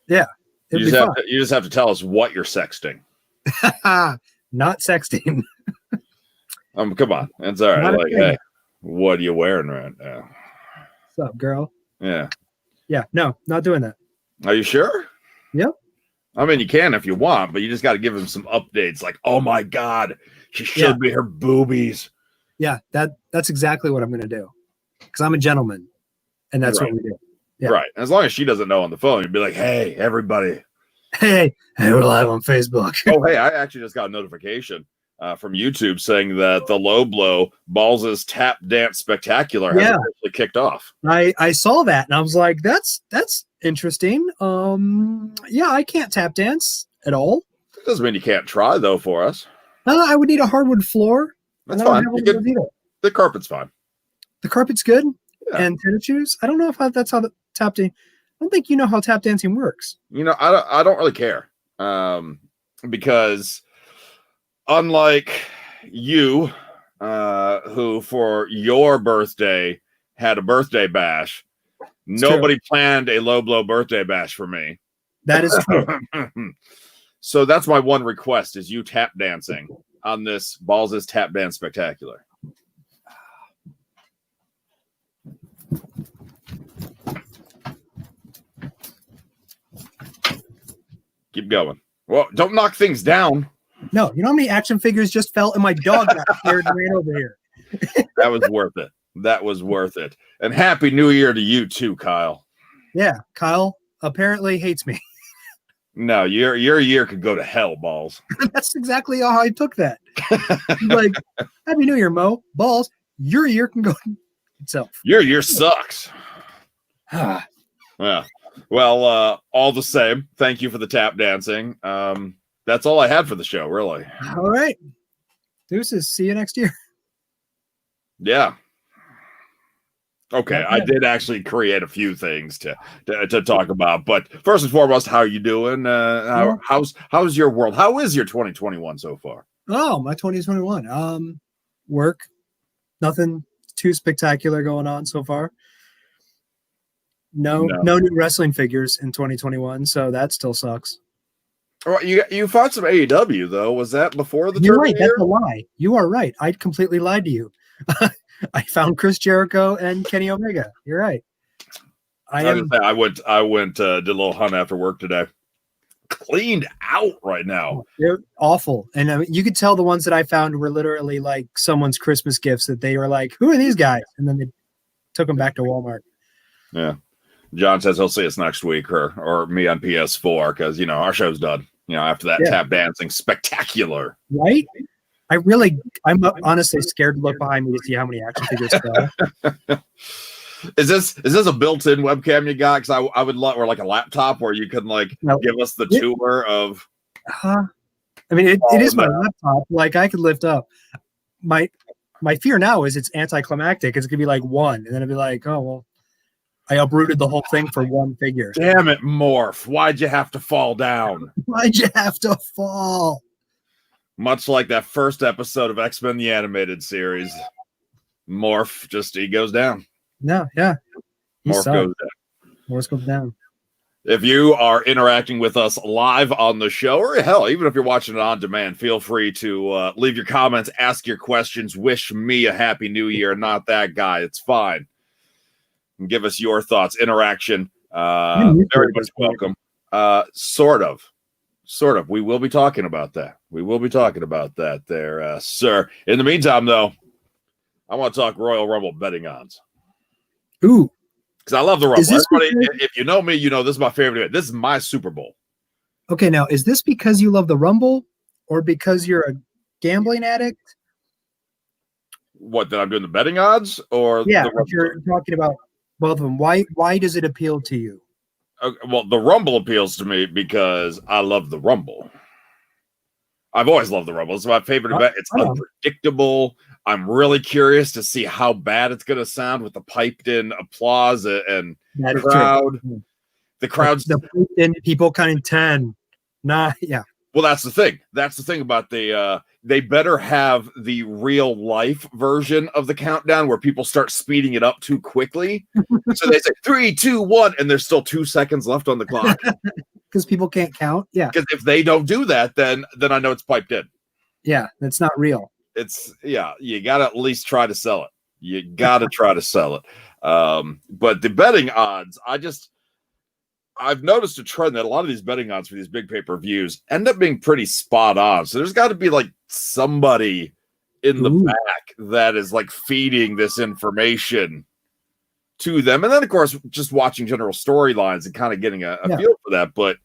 Yeah. You just have to tell us what you're sexting. Not sexting. Come on. That's all right. Like, hey, what are you wearing right now? What's up, girl? Yeah. Yeah. No, not doing that. Are you sure? Yep. I mean, you can if you want, but you just got to give him some updates. Like, oh my God, she showed me her boobies. Yeah, that's exactly what I'm going to do. Because I'm a gentleman, and that's what we do. Yeah. Right. As long as she doesn't know on the phone, you'd be like, hey, everybody. Hey, we're live on Facebook. Oh, hey, I actually just got a notification from YouTube saying that the Low Blow Ballz' Tap Dance Spectacular has actually kicked off. I saw that, and I was like, that's interesting. Yeah, I can't tap dance at all. It doesn't mean you can't try, though, for us. I would need a hardwood floor. That's fine. The carpet's fine. The carpet's good? Yeah. And tennis shoes? I don't know if that's how the tap dancing... I don't think you know how tap dancing works. You know, I don't really care. Because unlike you, who for your birthday had a birthday bash, nobody planned a Low Blow birthday bash for me. That is true. So that's my one request is you tap dancing on this Ballz' Tap Dance Spectacular. Keep going. Well, don't knock things down. No, you know how many action figures just fell and my dog got scared and ran over here. That was worth it. That was worth it. And Happy New Year to you too, Kyle. Yeah, Kyle apparently hates me. No, your year could go to hell, Ballz. That's exactly how I took that. Like, Happy New Year, Mo. Ballz, your year can go itself. Your year sucks. Yeah. Well, all the same, thank you for the tap dancing. That's all I had for the show, really. All right. Deuces. See you next year. Yeah. Okay, I did actually create a few things to talk about, but first and foremost, how are you doing? How's your world? How is your 2021 so far? Oh, my 2021. Work. Nothing too spectacular going on so far. No new wrestling figures in 2021, so that still sucks. All right, you fought some AEW though. Was that before the? You're right. That's a lie. You are right. I completely lied to you. I found Chris Jericho and Kenny Omega. You're right. I went did a little hunt after work today. Cleaned out right now. They're awful. And I mean, you could tell the ones that I found were literally like someone's Christmas gifts that they were like, who are these guys? And then they took them back to Walmart. Yeah. John says he'll see us next week or me on PS4 because, you know, our show's done, you know, after that tap dancing spectacular. Right? I'm honestly scared to look behind me to see how many action figures fell. Is this a built-in webcam you got? Because I would love, or like a laptop where you can give us the tour of. I mean, it is my laptop. Like I could lift up. My fear now is it's anticlimactic. It's gonna be like one, and then it'd be like, oh well, I uprooted the whole thing for one figure. Damn it, Morph! Why'd you have to fall down? Why'd you have to fall? Much like that first episode of X-Men the Animated Series, Morph he goes down. No, yeah. Morph goes down. Morph goes down. If you are interacting with us live on the show, or hell, even if you're watching it on demand, feel free to leave your comments, ask your questions, wish me a happy new year, not that guy. It's fine. And give us your thoughts, interaction. Very much welcome. Sort of. We will be talking about that. There, sir. In the meantime, though, I want to talk Royal Rumble betting odds. Ooh. Because I love the Rumble. If you know me, you know this is my favorite event. This is my Super Bowl. Okay, now, is this because you love the Rumble or because you're a gambling addict? What, that I'm doing the betting odds? Or yeah, you're talking about both of them. Why does it appeal to you? Well, the Rumble appeals to me because I love the Rumble. I've always loved the Rumble. It's my favorite event. It's unpredictable. I'm really curious to see how bad it's going to sound with the piped-in applause and crowd. True. The crowd's the piped-in people counting 10. Yeah. Well, that's the thing. That's the thing about they better have the real life version of the countdown where people start speeding it up too quickly. So they say 3, 2, 1, and there's still 2 seconds left on the clock. because people can't count. Yeah. Because if they don't do that, then I know it's piped in. Yeah, that's not real. You gotta at least try to sell it. You gotta try to sell it. But the betting odds, I've noticed a trend that a lot of these betting odds for these big pay-per-views end up being pretty spot on. So there's got to be like somebody in the back that is like feeding this information to them. And then of course, just watching general storylines and kind of getting a feel for that. But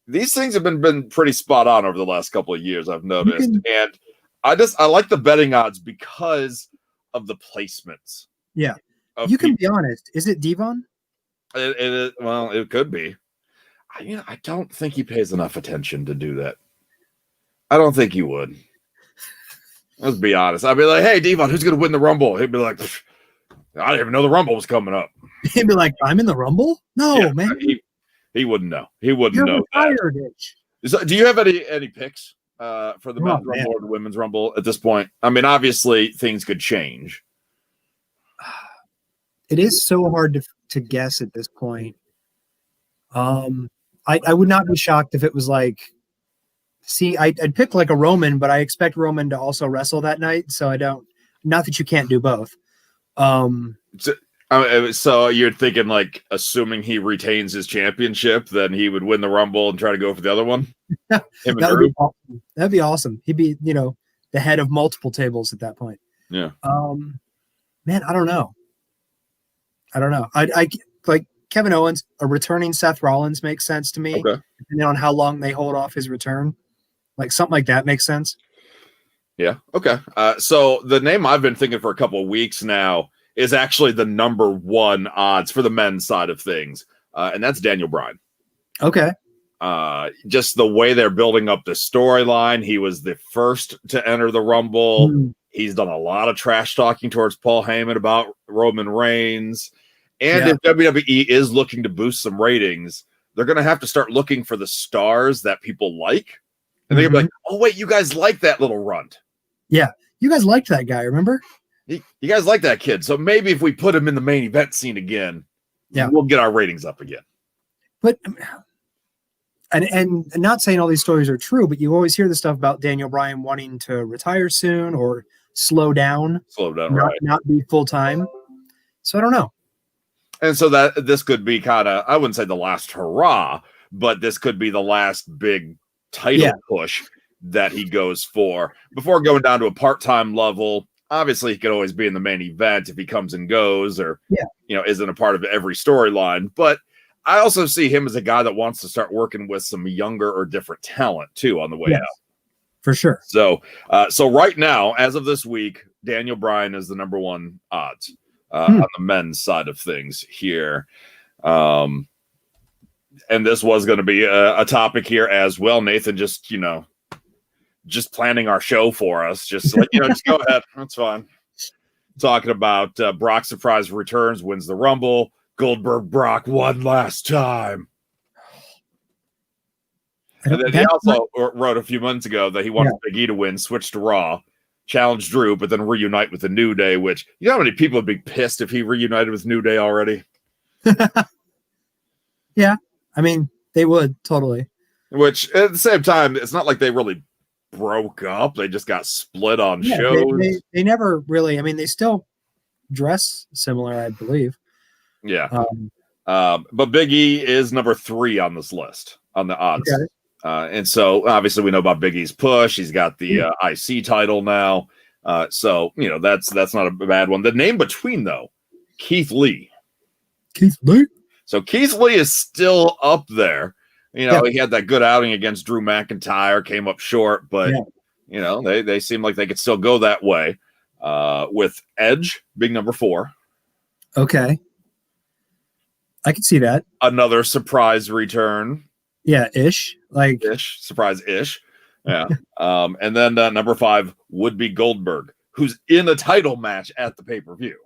these things have been pretty spot on over the last couple of years, I've noticed. And I like the betting odds because of the placements. Yeah. You can be honest. Is it Devon? It could be. I don't think he pays enough attention to do that. I don't think he would. Let's be honest. I'd be like, hey, Devon, who's going to win the Rumble? He'd be like, I didn't even know the Rumble was coming up. He'd be like, I'm in the Rumble? No, man. He wouldn't know. He wouldn't know that. So, do you have any picks for the men's Rumble or the women's Rumble at this point? I mean, obviously, things could change. It is so hard to guess at this point. I would not be shocked if it was like, I'd pick like a Roman, but I expect Roman to also wrestle that night. So not that you can't do both. So you're thinking like, assuming he retains his championship, then he would win the Rumble and try to go for the other one? That'd be awesome. He'd be, the head of multiple tables at that point. Yeah. Man, I don't know. I like Kevin Owens, a returning Seth Rollins makes sense to me. Okay. Depending on how long they hold off his return. Like something like that makes sense. Yeah. Okay. So the name I've been thinking for a couple of weeks now is actually the number one odds for the men's side of things. And that's Daniel Bryan. Okay. Just the way they're building up the storyline. He was the first to enter the Rumble. He's done a lot of trash talking towards Paul Heyman about Roman Reigns. And if WWE is looking to boost some ratings, they're going to have to start looking for the stars that people like. And they're going to be like, oh, wait, you guys like that little runt. Yeah. You guys liked that guy, remember? You guys like that kid. So maybe if we put him in the main event scene again, we'll get our ratings up again. But, and not saying all these stories are true, but you always hear the stuff about Daniel Bryan wanting to retire soon or slow down, not be full-time. So I don't know. And so that this could be kind of, I wouldn't say the last hurrah, but this could be the last big title push that he goes for before going down to a part-time level. Obviously, he could always be in the main event if he comes and goes or, isn't a part of every storyline. But I also see him as a guy that wants to start working with some younger or different talent, too, on the way out. For sure. So right now, as of this week, Daniel Bryan is the number one odds on the men's side of things here. And this was going to be a topic here as well. Nathan just planning our show for us. Just like, just go ahead. That's fine. Talking about Brock surprise returns, wins the Rumble. Goldberg Brock one last time. And then he also wrote a few months ago that he wanted Big E to win, switch to Raw, challenge Drew, but then reunite with the New Day, which, you know how many people would be pissed if he reunited with New Day already? Yeah. I mean, they would, totally. Which, at the same time, it's not like they really broke up. They just got split on shows. They never really, I mean, they still dress similar, I believe. Yeah. But Big E is number 3 on this list, on the odds. Okay. And so, obviously, we know about Big E's push. He's got the IC title now. So, that's not a bad one. The name between, though, Keith Lee. Keith Lee? So, Keith Lee is still up there. He had that good outing against Drew McIntyre, came up short, but, they seem like they could still go that way. With Edge being number 4. Okay. I can see that. Another surprise return. Yeah, ish. Surprise-ish. Yeah. And then number 5 would be Goldberg, who's in a title match at the pay-per-view.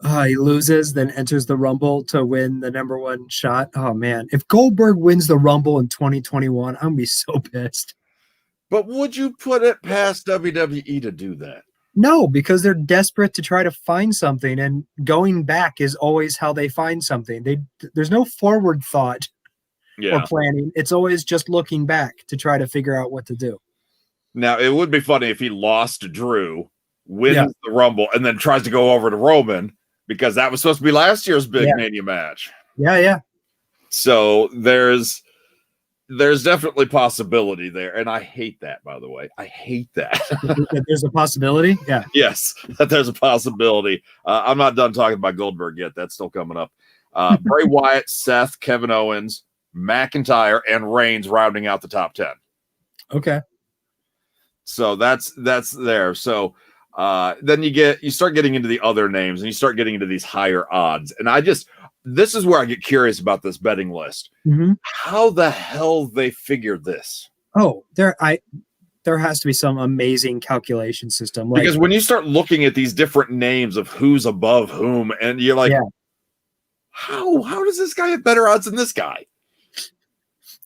He loses, then enters the Rumble to win the number 1 shot. Oh, man. If Goldberg wins the Rumble in 2021, I'm going to be so pissed. But would you put it past WWE to do that? No, because they're desperate to try to find something, and going back is always how they find something. There's no forward thought Yeah. planning. It's always just looking back to try to figure out what to do. Now, it would be funny if he lost to Drew, wins the Rumble, and then tries to go over to Roman, because that was supposed to be last year's big Mania match. Yeah. So there's definitely possibility there, and I hate that, by the way. I hate that. There's a possibility? Yeah. Yes, that there's a possibility. I'm not done talking about Goldberg yet. That's still coming up. Bray Wyatt, Seth, Kevin Owens, McIntyre, and Reigns rounding out the top 10. Okay. So that's there. So then you start getting into the other names, and you start getting into these higher odds. And this is where I get curious about this betting list. Mm-hmm. How the hell they figured this? Oh, there has to be some amazing calculation system. Because when you start looking at these different names of who's above whom, and you're like, how does this guy have better odds than this guy?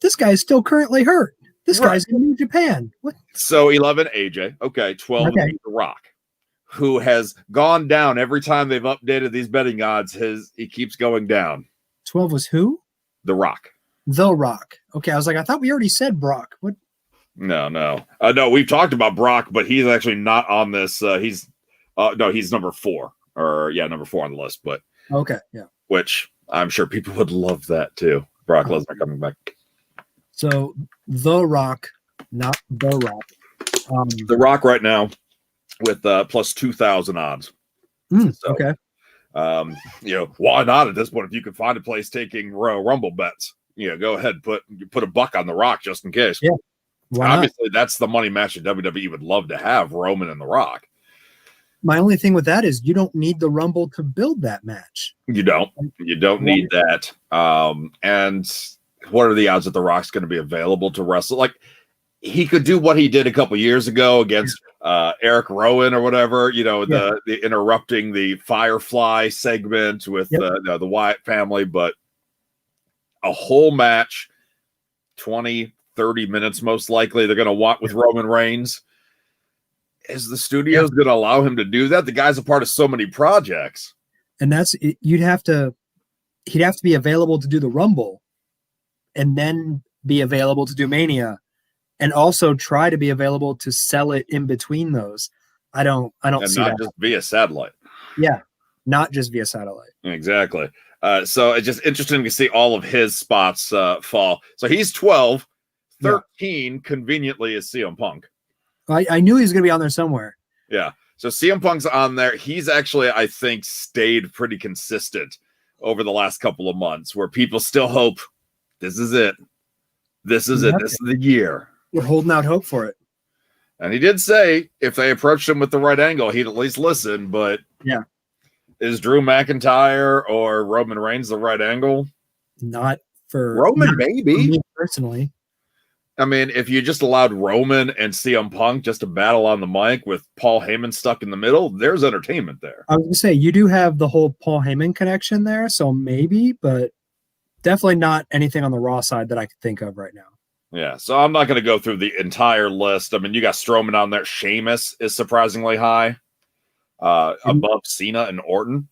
This guy is still currently hurt. This guy's in New Japan. What? So 11, AJ. Okay, 12, The Rock, who has gone down every time they've updated these betting odds. He keeps going down. 12 was who? The Rock. The Rock. Okay, I was like, I thought we already said Brock. What? No. No, we've talked about Brock, but he's actually not on this. He's number 4, number 4 on the list. But which I'm sure people would love that too. Brock Lesnar coming back. So The Rock, not The Rock. The Rock right now with plus 2,000 odds. Okay. Why not at this point? If you could find a place taking Royal Rumble bets, go ahead, put $1 on The Rock just in case. Yeah. Obviously, that's the money match that WWE would love to have, Roman and The Rock. My only thing with that is you don't need the Rumble to build that match. You don't need that. And what are the odds that The Rock's going to be available to wrestle? Like, he could do what he did a couple years ago against Eric Rowan or whatever, the interrupting the Firefly segment with the Wyatt family, but a whole match, 20, 30 minutes most likely they're going to want with Roman Reigns. Is the studios going to allow him to do that? The guy's a part of so many projects. And he'd have to be available to do the Rumble and then be available to do Mania and also try to be available to sell it in between those. I don't see that. Just via satellite. Yeah. Not just via satellite. Exactly. So it's just interesting to see all of his spots fall. So he's 12, 13 conveniently is CM Punk. I knew he was going to be on there somewhere. Yeah. So CM Punk's on there. He's actually, I think, stayed pretty consistent over the last couple of months where people still hope this is it. This is it. This is the year. We're holding out hope for it. And he did say if they approached him with the right angle, he'd at least listen. But is Drew McIntyre or Roman Reigns the right angle? Not for Roman, maybe. For me personally. I mean, if you just allowed Roman and CM Punk just to battle on the mic with Paul Heyman stuck in the middle, there's entertainment there. I was going to say, you do have the whole Paul Heyman connection there, so maybe, but definitely not anything on the Raw side that I could think of right now. Yeah, so I'm not going to go through the entire list. I mean, you got Strowman on there. Sheamus is surprisingly high, above Cena and Orton.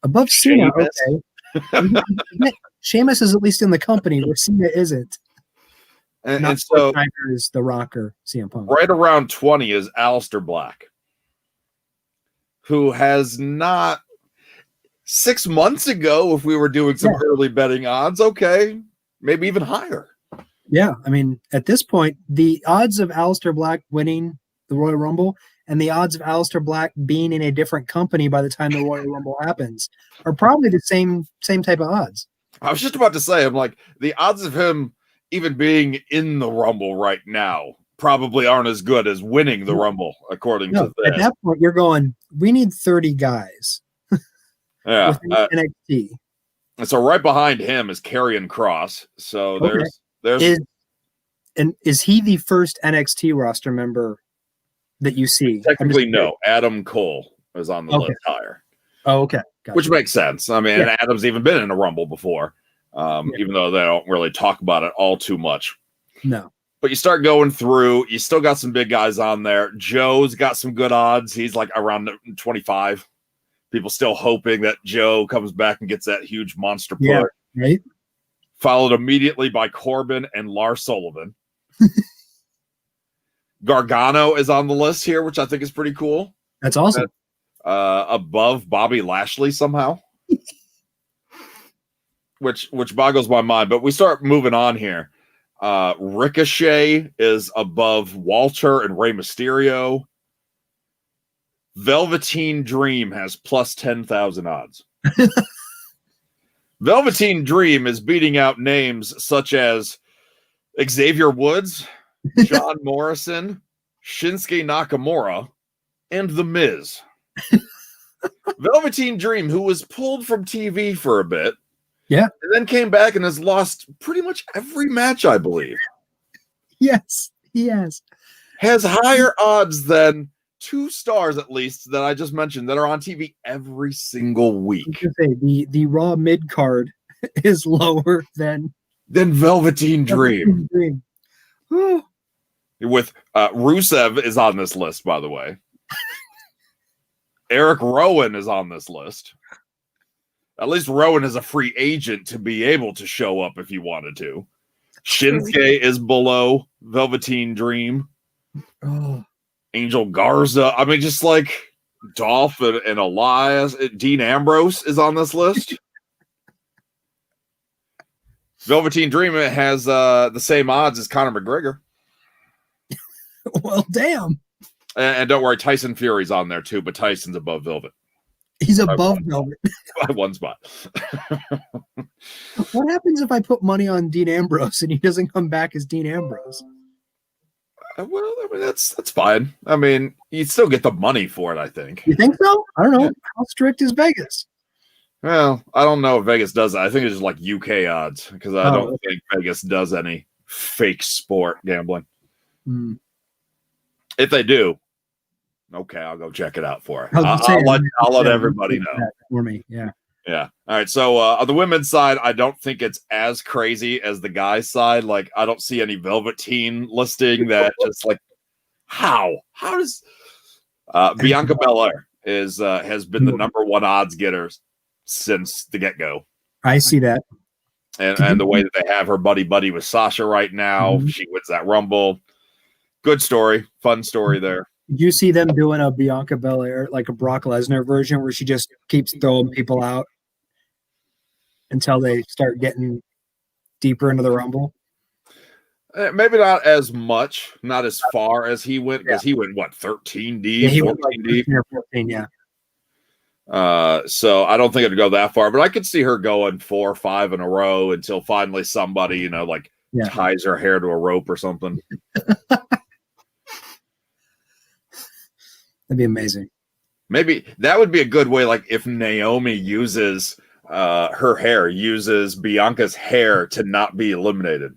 Above Cena, okay. Sheamus is at least in the company where Cena isn't. And so is The Rock or CM Punk. Right around 20 is Aleister Black, who has not 6 months ago, if we were doing some early betting odds, okay, maybe even higher. Yeah, I mean, at this point, the odds of Aleister Black winning the Royal Rumble and the odds of Aleister Black being in a different company by the time the Royal Rumble happens are probably the same type of odds. I was just about to say, I'm like, the odds of him even being in the Rumble right now probably aren't as good as winning the Rumble, according to this. At that point, you're going, we need 30 guys. Yeah. NXT. And so right behind him is Karrion Kross. So there's is he the first NXT roster member that you see? Technically, no. Adam Cole is on the list higher. Oh, okay. Gotcha. Which makes sense. I mean, Adam's even been in a Rumble before. Even though they don't really talk about it all too much. No. But you start going through, you still got some big guys on there. Joe's got some good odds. He's like around 25. People still hoping that Joe comes back and gets that huge monster push. Yeah, right. followed immediately by Corbin and Lars Sullivan. Gargano is on the list here, which I think is pretty cool. That's awesome. Above Bobby Lashley somehow. Which boggles my mind, but we start moving on here. Ricochet is above Walter and Rey Mysterio. Velveteen Dream has plus 10,000 odds. Velveteen Dream is beating out names such as Xavier Woods, John Morrison, Shinsuke Nakamura, and The Miz. Velveteen Dream, who was pulled from TV for a bit, yeah, and then came back and has lost pretty much every match, I believe. Yes, he has. Has higher odds than 2 stars, at least, that I just mentioned, that are on TV every single week. The Raw mid card is lower than Velveteen Dream. Oh. With Rusev is on this list, by the way. Eric Rowan is on this list. At least Rowan is a free agent to be able to show up if he wanted to. Shinsuke is below Velveteen Dream. Oh. Angel Garza. I mean, just like Dolph and Elias. Dean Ambrose is on this list. Velveteen Dream has the same odds as Conor McGregor. Well, damn. And don't worry, Tyson Fury's on there too, but Tyson's above Velvet. He's above Velvet. By 1 spot. What happens if I put money on Dean Ambrose and he doesn't come back as Dean Ambrose? Well, I mean, that's fine. I mean, you'd still get the money for it, I think. You think so? I don't know. Yeah. How strict is Vegas? Well, I don't know if Vegas does that. I think it's just like UK odds because I don't think Vegas does any fake sport gambling. Mm. If they do, okay, I'll go check it out for it. I'll let everybody know. For me, yeah. Yeah. All right. So on the women's side, I don't think it's as crazy as the guys' side. Like, I don't see any Velveteen listing that just like, how does Bianca Belair has been the number 1 odds getter since the get-go. I see that. And the way that they have her buddy with Sasha right now, she wins that Rumble. Good story, fun story there. You see them doing a Bianca Belair, like a Brock Lesnar version, where she just keeps throwing people out until they start getting deeper into the Rumble? Maybe not as much, not as far as he went, because he went, what, 13 deep? Yeah, he went like 13 or 14, yeah. So I don't think it'd go that far, but I could see her going 4 or 5 in a row until finally somebody, ties her hair to a rope or something. That'd be amazing. Maybe that would be a good way. Like if Naomi uses uses Bianca's hair to not be eliminated.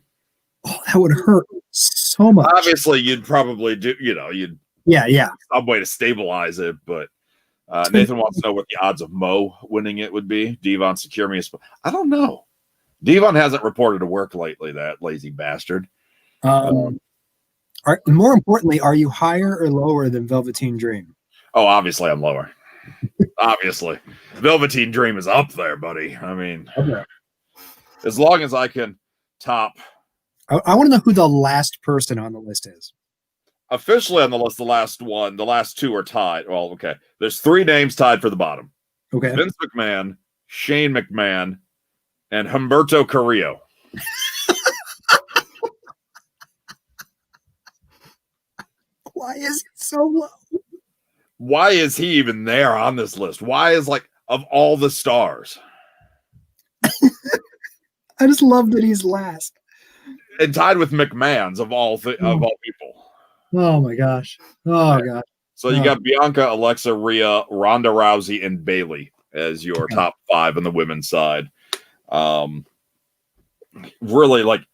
Oh, that would hurt so much. Obviously, you'd probably do, you'd some way to stabilize it. But Nathan wants to know what the odds of Mo winning it would be. Devon, secure me. I don't know. Devon hasn't reported to work lately, that lazy bastard. More importantly, are you higher or lower than Velveteen Dream? Oh, obviously I'm lower. Obviously. Velveteen Dream is up there, buddy. I mean, as long as I can top. I want to know who the last person on the list is. Officially on the list, the last 2 are tied. Well, okay. There's 3 names tied for the bottom. Okay. Vince McMahon, Shane McMahon, and Humberto Carrillo. Why is it so low? Why is he even there on this list? Why is, of all the stars? I just love that he's last. And tied with McMahon's of all people. Oh my gosh. Oh gosh. So you got Bianca, Alexa, Rhea, Ronda Rousey, and Bayley as your top 5 on the women's side. Really,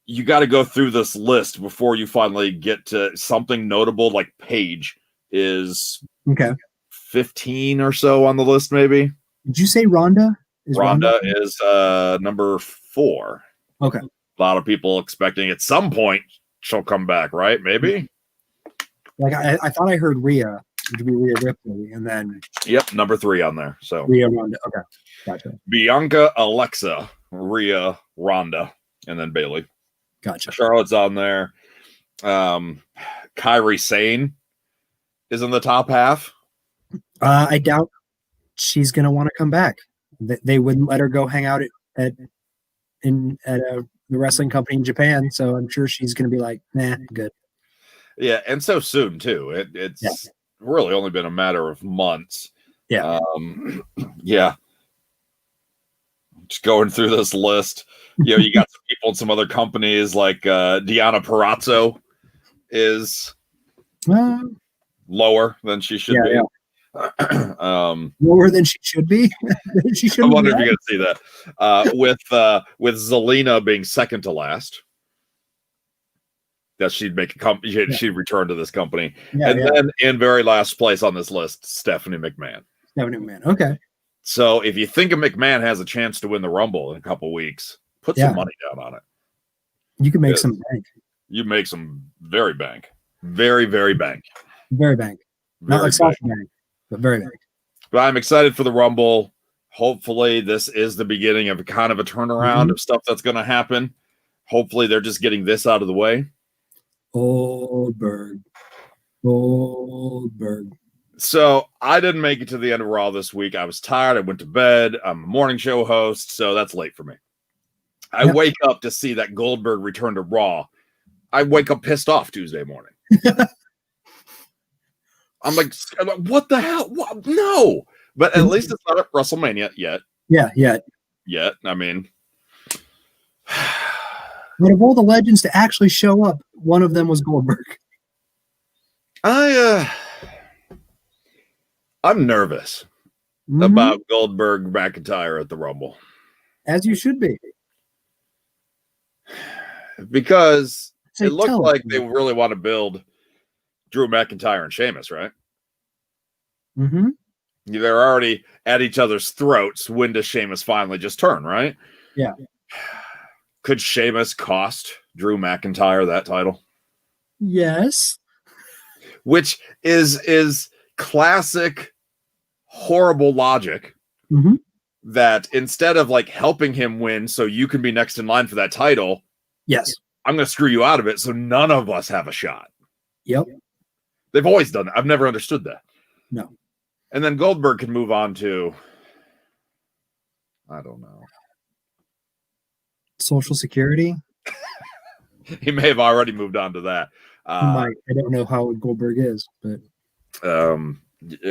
you got to go through this list before you finally get to something notable. Like Paige is 15 or so on the list, maybe. Did you say Ronda? Ronda is number 4. Okay. A lot of people expecting at some point she'll come back, right? Maybe. I thought I heard Rhea, which would be Rhea Ripley, and then number 3 on there. So Rhea Ronda. Okay, gotcha. Bianca, Alexa, Rhea, Ronda, and then Bayley. Gotcha. Charlotte's on there. Kairi Sane is in the top half. I doubt she's going to want to come back. They wouldn't let her go hang out at the wrestling company in Japan, so I'm sure she's going to be like, nah, good. Yeah, and so soon too. It's really only been a matter of months. Yeah. Yeah. Just going through this list. You know, you got some people in some other companies like Deonna Purrazzo is lower than she should be. Yeah. Lower than she should be. I wonder if you're going to see that with Zelina being second to last. That she'd make she'd return to this company, then in very last place on this list, Stephanie McMahon. Okay. So if you think a McMahon has a chance to win the Rumble in a couple weeks, put some money down on it. You can make some bank. You make some very bank, very bank, very bank. Not like soft bank, but very bank. But I'm excited for the Rumble. Hopefully, this is the beginning of a kind of a turnaround of stuff that's going to happen. Hopefully, they're just getting this out of the way. Goldberg. So I didn't make it to the end of Raw this week. I was tired. I went to bed. I'm a morning show host, so that's late for me. I wake up to see that Goldberg returned to Raw. I wake up pissed off Tuesday morning. I'm like, what the hell? What? No. But at least it's not at WrestleMania yet. Yet. I mean... But of all the legends to actually show up, one of them was Goldberg. I'm nervous about Goldberg McIntyre at the Rumble. As you should be. Because it looked like they really want to build Drew McIntyre and Sheamus, right? Mm-hmm. They're already at each other's throats. When does Sheamus finally just turn, right? Yeah. Could Sheamus cost Drew McIntyre that title? Yes. Which is classic horrible logic that instead of like helping him win so you can be next in line for that title, yes, I'm going to screw you out of it so none of us have a shot. Yep. They've always done that. I've never understood that. No. And then Goldberg can move on to, I don't know. Social Security. He may have already moved on to that. I don't know how old Goldberg is, but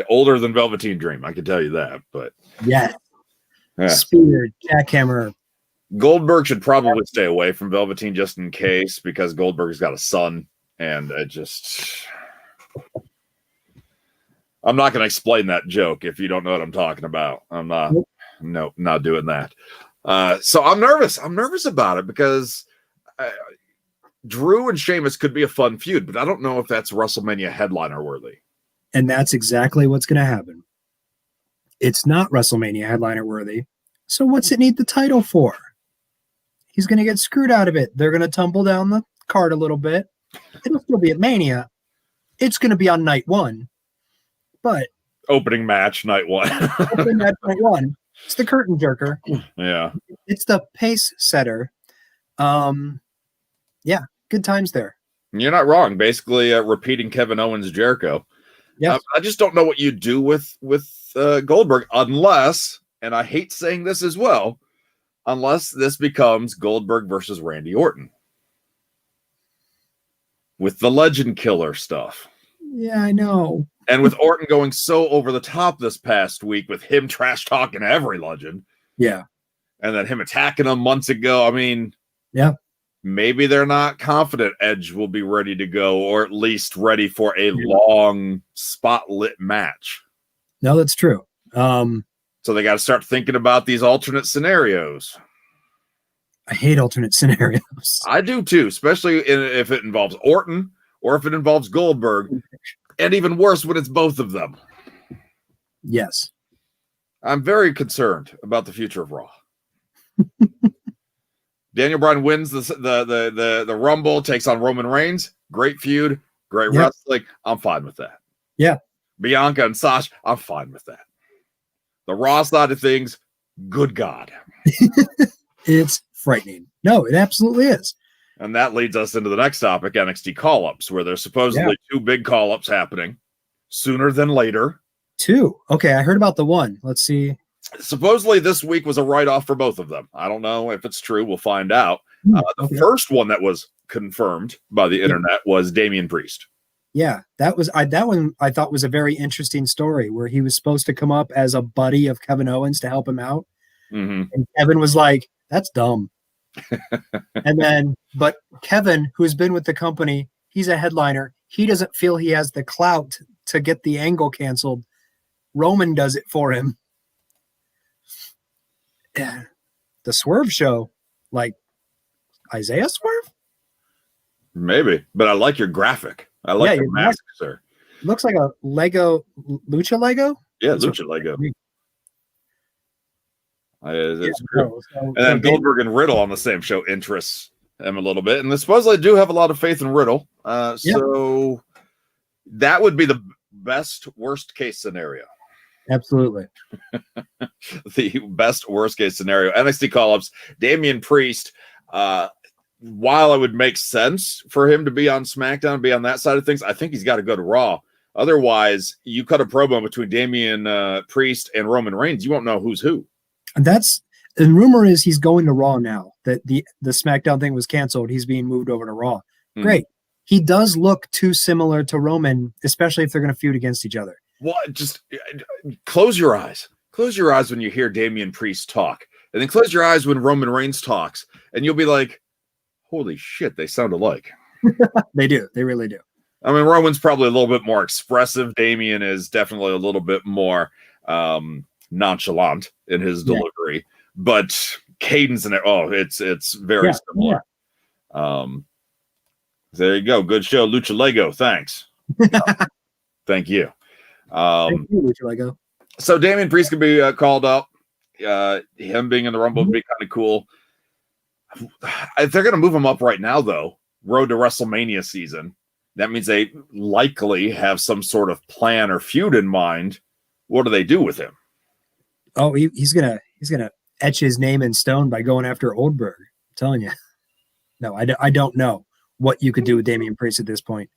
older than Velveteen Dream, I can tell you that. But yeah. Spear, jackhammer. Goldberg should probably stay away from Velveteen just in case, because Goldberg's got a son, and it just. I'm not going to explain that joke if you don't know what I'm talking about. I'm not. Nope, not doing that. So I'm nervous. I'm nervous about it because Drew and Sheamus could be a fun feud, but I don't know if that's WrestleMania headliner worthy. And that's exactly what's going to happen. It's not WrestleMania headliner worthy. So what's it need the title for? He's going to get screwed out of it. They're going to tumble down the card a little bit. It'll still be at Mania. It's going to be on night one. But opening match night one. Opening match night one. It's the curtain jerker. Yeah. It's the pace setter. Yeah, good times there. You're not wrong. Basically, repeating Kevin Owens Jericho. Yeah. I just don't know what you do with Goldberg unless, and I hate saying this as well, unless this becomes Goldberg versus Randy Orton with the Legend Killer stuff. Yeah, I know. And with Orton going so over the top this past week with him trash talking every legend. Yeah. And then him attacking them months ago. I mean, yeah. Maybe they're not confident Edge will be ready to go, or at least ready for a long spotlit match. No, that's true. So they got to start thinking about these alternate scenarios. I hate alternate scenarios. I do too, especially if it involves Orton or if it involves Goldberg. And even worse when it's both of them. Yes. I'm very concerned about the future of Raw. Daniel Bryan wins the Rumble, takes on Roman Reigns. Great feud, great wrestling. I'm fine with that. Yeah. Bianca and Sasha, I'm fine with that. The Raw side of things, good God. It's frightening. No, it absolutely is. And that leads us into the next topic, NXT call-ups, where there's supposedly 2 big call-ups happening sooner than later. 2. Okay, I heard about the one. Let's see. Supposedly this week was a write-off for both of them. I don't know if it's true. We'll find out. The first one that was confirmed by the internet was Damian Priest. Yeah, that one I thought was a very interesting story where he was supposed to come up as a buddy of Kevin Owens to help him out. Mm-hmm. And Kevin was like, that's dumb. But Kevin, who's been with the company, he's a headliner. He doesn't feel he has the clout to get the angle canceled. Roman does it for him. Yeah. The Swerve show, like Isaiah Swerve? Maybe, but I like your graphic. I like your mask, sir. Looks like a Lego, Lucha Lego? Yeah, Lucha Lego. It's true. And then Goldberg and Riddle on the same show interests him a little bit. And they supposedly do have a lot of faith in Riddle. So that would be the best worst case scenario. Absolutely. The best worst case scenario. NXT call-ups, Damian Priest, while it would make sense for him to be on SmackDown, be on that side of things, I think he's got to go to Raw. Otherwise, you cut a promo between Damian Priest and Roman Reigns, you won't know who's who. The rumor is he's going to Raw now. That the SmackDown thing was canceled. He's being moved over to Raw. Great. He does look too similar to Roman, especially if they're going to feud against each other. Well, just close your eyes. Close your eyes when you hear Damian Priest talk. And then close your eyes when Roman Reigns talks. And you'll be like, holy shit, they sound alike. They do. They really do. I mean, Roman's probably a little bit more expressive. Damian is definitely a little bit more nonchalant in his delivery. But cadence and it's very similar. Yeah. There you go. Good show. Lucha Lego. Thanks. Thank you. Thank you, Lucha Lego. So Damian Priest can be called up. Him being in the Rumble would be kind of cool. If they're going to move him up right now, though, road to WrestleMania season, that means they likely have some sort of plan or feud in mind. What do they do with him? Oh, he's gonna etch his name in stone by going after Goldberg. I'm telling you. No, I don't know what you could do with Damian Priest at this point.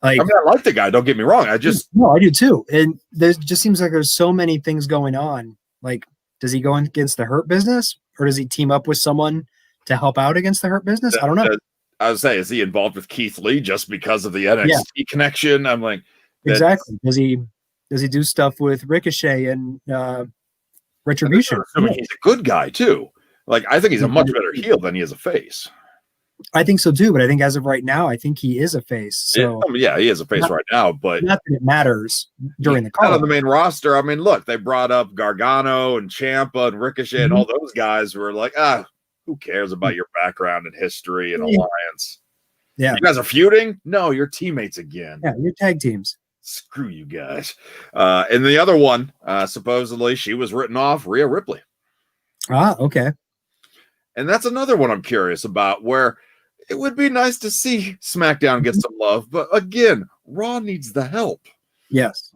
Like, I mean, I like the guy. Don't get me wrong. I do too. And there just seems like there's so many things going on. Like, does he go against the Hurt Business, or does he team up with someone to help out against the Hurt Business? I don't know. I would say, is he involved with Keith Lee just because of the NXT connection? I'm like, exactly. Does he do stuff with Ricochet and Retribution? I mean, he's a good guy too. Like, I think he's a much better heel than he is a face. I think so too, but I think as of right now, I think he is a face. So he is a face right now, but not that it matters during the call. Out of the main roster, I mean, look, they brought up Gargano and Ciampa and Ricochet and all those guys who were like, who cares about your background and history and alliance? Yeah, you guys are feuding? No, you're teammates again. Yeah, you're tag teams. Screw you guys. And the other one, supposedly she was written off, Rhea Ripley. Okay. And that's another one I'm curious about, where it would be nice to see SmackDown get some love, but again, Raw needs the help. Yes.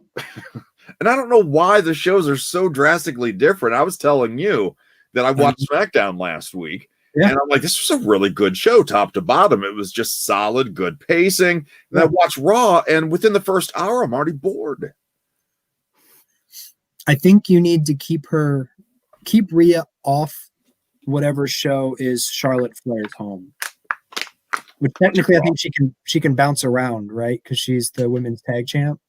And I don't know why the shows are so drastically different. I was telling you that I watched SmackDown last week, and I'm like, this was a really good show, top to bottom. It was just solid, good pacing. And I watched Raw, and within the first hour, I'm already bored. I think you need to keep Rhea off whatever show is Charlotte Flair's home. Which technically, I think she can bounce around, right? Because she's the women's tag champ.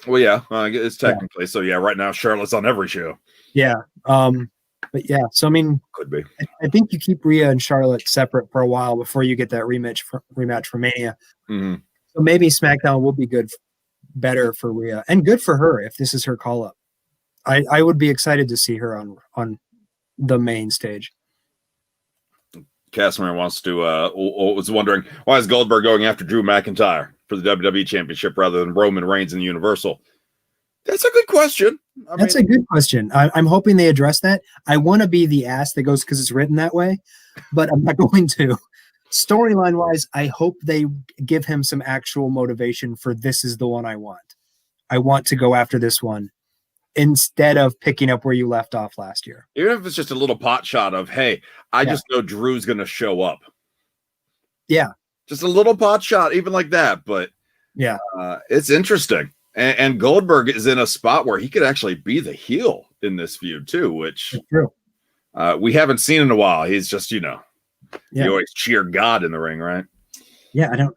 Well, yeah, it's technically so. Yeah, right now Charlotte's on every show. Yeah, but yeah. So I mean, could be. I think you keep Rhea and Charlotte separate for a while before you get that rematch for Mania. Mm-hmm. So maybe SmackDown will be better for Rhea, and good for her if this is her call up. I would be excited to see her on the main stage. Casimir was wondering, why is Goldberg going after Drew McIntyre for the WWE Championship rather than Roman Reigns in the Universal? That's a good question. That's a good question. I'm hoping they address that. I want to be the ass that goes because it's written that way, but I'm not going to. Storyline wise, I hope they give him some actual motivation for this is the one I want. I want to go after this one. instead of picking up where you left off last year. Even if it's just a little pot shot of, hey, I just know Drew's going to show up. Yeah. Just a little pot shot, even like that. But yeah, it's interesting. And Goldberg is in a spot where he could actually be the heel in this feud too, which we haven't seen in a while. He's just, you always cheer God in the ring, right? Yeah, I don't.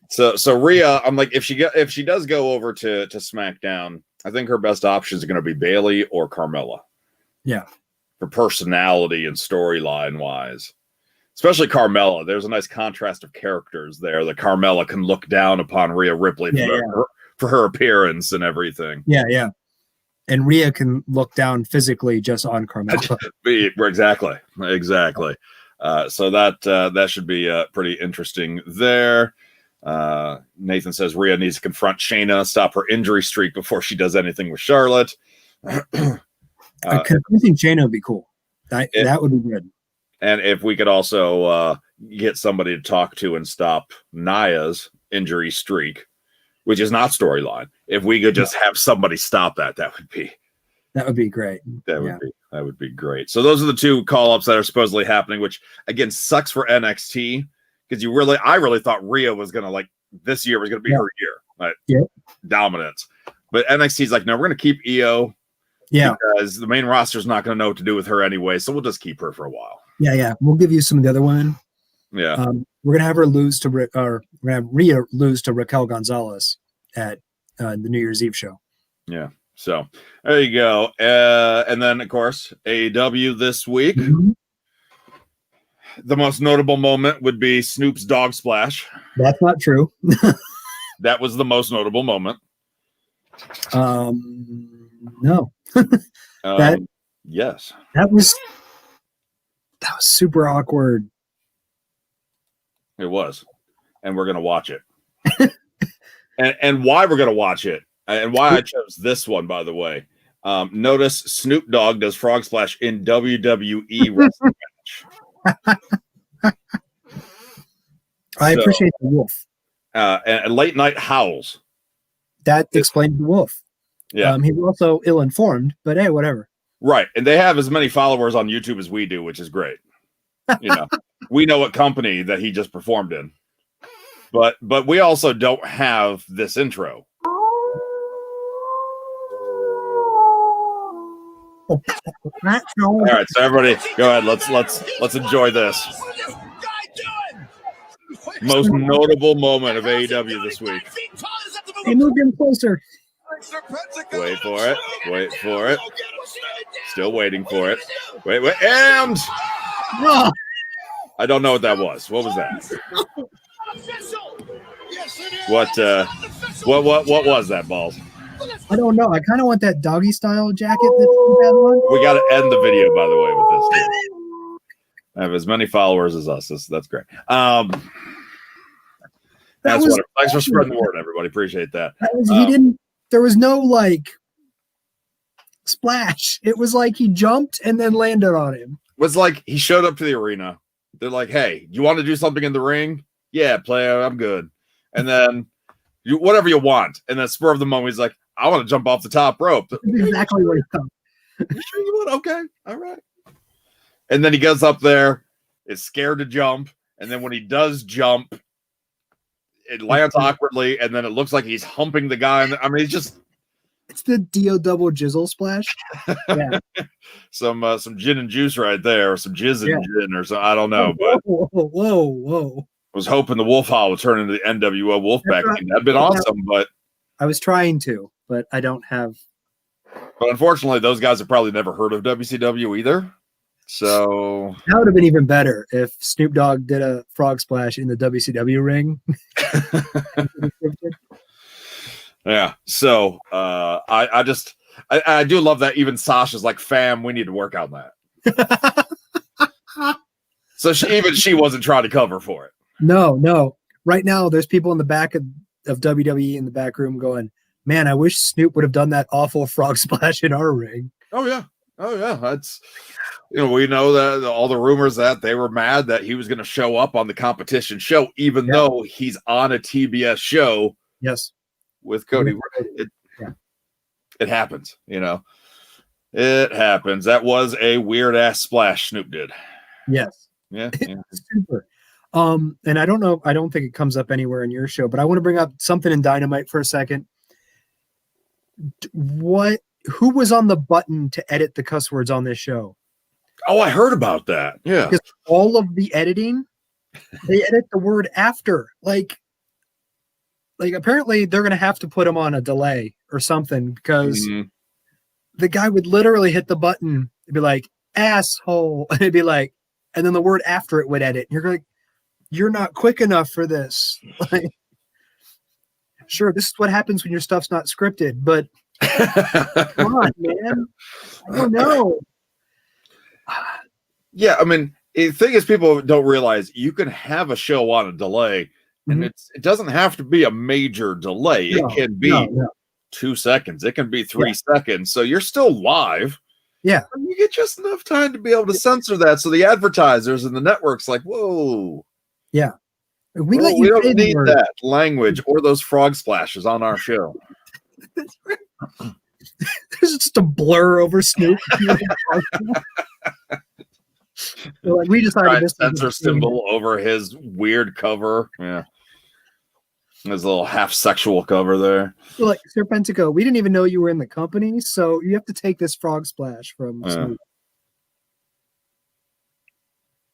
So Rhea, I'm like, if she does go over to SmackDown, I think her best options are going to be Bayley or Carmella. Yeah, for personality and storyline wise, especially Carmella. There's a nice contrast of characters there. That Carmella can look down upon Rhea Ripley for her appearance and everything. Yeah. And Rhea can look down physically just on Carmella. Exactly. So that should be pretty interesting there. Nathan says Rhea needs to confront Shayna, stop her injury streak before she does anything with Charlotte. Confronting Shayna would be cool. That would be good. And if we could also get somebody to talk to and stop Nia's injury streak, which is not storyline. If we could just have somebody stop that would be great. That would be great. So those are the two call-ups that are supposedly happening, which again sucks for NXT because I really thought Rhea was gonna this year was gonna be her year, dominance. But NXT's like, no, we're gonna keep Io, because the main roster is not gonna know what to do with her anyway, so we'll just keep her for a while. Yeah. We'll give you some of the other women. Yeah. We're gonna have her lose to we're gonna have Rhea lose to Raquel Gonzalez at the New Year's Eve show. Yeah. So there you go. And then of course AEW this week. Mm-hmm. The most notable moment would be Snoop's dog splash. That's not true. That was the most notable moment. No. Yes. That was super awkward. It was. And we're gonna watch it. and why we're gonna watch it, and why I chose this one, by the way. Notice Snoop Dogg does frog splash in WWE wrestling match. I appreciate the wolf. And late night howls. That explains the wolf. Yeah. He was also ill-informed, but hey, whatever. Right. And they have as many followers on YouTube as we do, which is great. We know what company that he just performed in. But we also don't have this intro. All right, so everybody, go ahead. Let's enjoy this. Most notable moment of AEW this week. He moved him closer. Wait for it. Still waiting for it. Wait, and I don't know what that was. What was that? What was that, Ballz? I don't know. I kind of want that doggy style jacket that's that one. We got to end the video, by the way, with this. Too. I have as many followers as us. That's great. Thanks for spreading the word, everybody. Appreciate that. There was no splash. It was like he jumped and then landed on him. It was like he showed up to the arena. They're like, "Hey, you want to do something in the ring? Yeah, player, I'm good." And then whatever you want. And then spur of the moment, he's like, "I want to jump off the top rope." That's exactly what he thought. You sure you want? Okay, all right. And then he goes up there, is scared to jump, and then when he does jump, it lands awkwardly, and then it looks like he's humping the guy. It's the D.O. double jizzle splash. Yeah. some gin and juice right there, or some jizz and gin, or so I don't know. But whoa. I was hoping the Wolf Howl would turn into the NWO Wolfpack team. That'd been awesome, but I was trying to, but I don't have. But unfortunately, those guys have probably never heard of WCW either. So that would have been even better if Snoop Dogg did a frog splash in the WCW ring. Yeah. So I do love that even Sasha's like, fam, we need to work on that. So she wasn't trying to cover for it. No. Right now, there's people in the back of WWE in the back room going, man, I wish Snoop would have done that awful frog splash in our ring. Oh, yeah. That's, we know that all the rumors that they were mad that he was going to show up on the competition show, even though he's on a TBS show. Yes. With Cody. It happens, you know. It happens. That was a weird ass splash Snoop did. Yes. Yeah. Super. And I don't know, I don't think it comes up anywhere in your show, but I want to bring up something in Dynamite for a second. Who was on the button to edit the cuss words on this show? Oh, I heard about that. Yeah. Because all of the editing, they edit the word after. Like apparently they're going to have to put them on a delay or something, because the guy would literally hit the button. It'd be like, asshole. And it'd be like, and then the word after it would edit. You're like, you're not quick enough for this. Like, sure, this is what happens when your stuff's not scripted, but come on, man. I don't know. Yeah, I mean, the thing is, people don't realize you can have a show on a delay, and it doesn't have to be a major delay. It can be 2 seconds. It can be 3 seconds. So you're still live. Yeah. And you get just enough time to be able to censor that. So the advertisers and the network's like, whoa. Yeah. We don't need that language or those frog splashes on our show. There's just a blur over Snoop. Like, we decided this censor symbol over his weird cover. Yeah. His little half sexual cover there. Like, Serpentico, we didn't even know you were in the company, so you have to take this frog splash from Snoop.